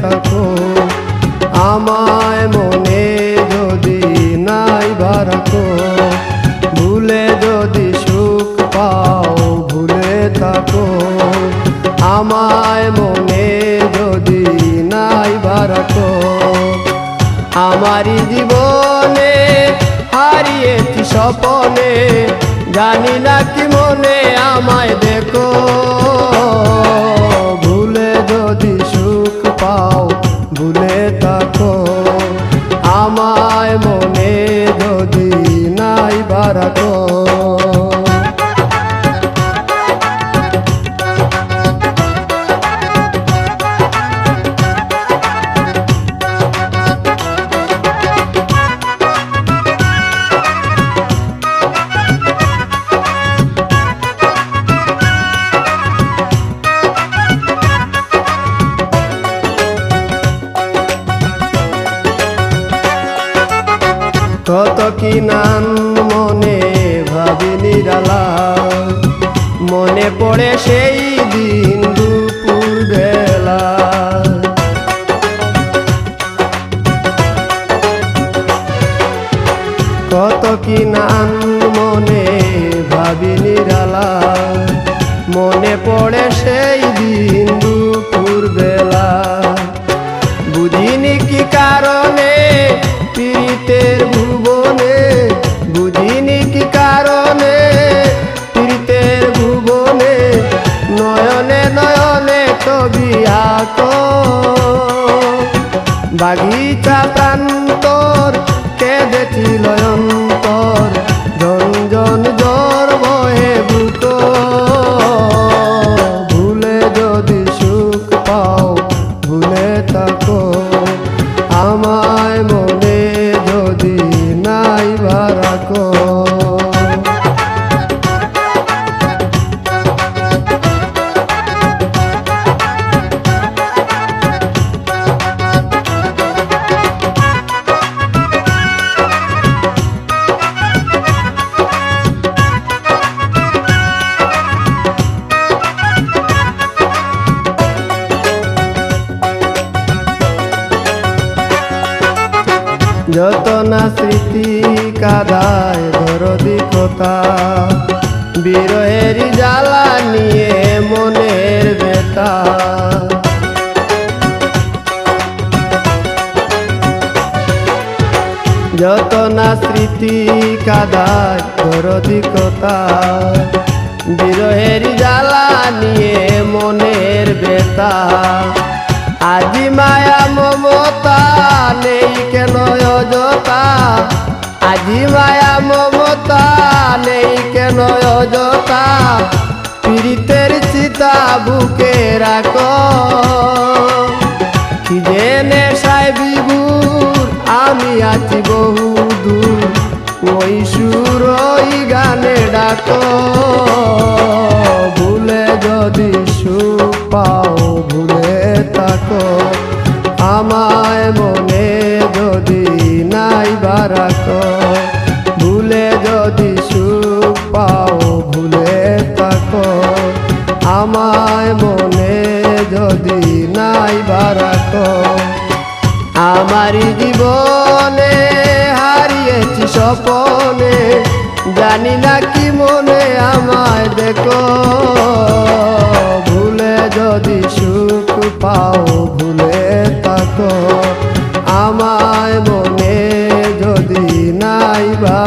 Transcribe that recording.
থাকো, আমায় মনে যদি নাইবা রাখো, ভুলে যদি সুখ পাও ভুলে থাকো, আমায় মনে যদি নাইবা রাখো। আমারই জীবনে হারিয়েছি স্বপনে, জানি না কি মনে আমায় দেখো, ভুলে যদি সুখ পাও ভুলে থাকো, আমায় মনে যদি নাইবা রাখো। কত কি নাম মনে ভাবি নিরালা, মনে পড়ে সেই দিন দুপুর বেলা। কত কি নাম মনে ভাবি নিরালা, মনে পড়ে সেই দিন দুপুর বেলা। বুঝিনি কি কারণে পীড়িতের ভুবনে, বুঝিনি কি কারণে পীড়িতের ভুবনে, নয়নে নয়নে ছবি আঁকো, বাগিচা প্রান্তর কেঁদেছিল অন্তর, ঝনঝন জ্বর বহে বুক, ভুলে যদি সুখ পাও ভুলে থাকো, আমায় মনে যদি নাইবা রাখো। যত না স্মৃতি কাদায় দরদি কথা, বিরহের জ্বালা নিয়ে মনের ব্যথা। যত না স্মৃতি কাদায় দরদি কথা, বিরহের জ্বালা নিয়ে মনের ব্যথা। আজি মায়া মমতা নেই কেন অযথা, আজি মায়া মমতা নেই কেন অযথা, পীড়িতের চিতা বুকে রাখো, কি যে নেশায় বিভোর আমি আছি বহু দূর, ওই সুর ওই গানে ডাকো, ভুলে যদি সুখ পাও ভুলে থাকো, আমায় মনে যদি নাইবা রাখো, ভুলে যদি সুখ পাও ভুলে থাকো, আমায় মনে যদি নাইবা রাখো। আমারই জীবনে হারিয়েছি স্বপনে, জানি না কি মনে আমায় দেখো, ভুলে যদি সুখ পাও ভুলে থাকো, আমায় মনে যদি নাইবা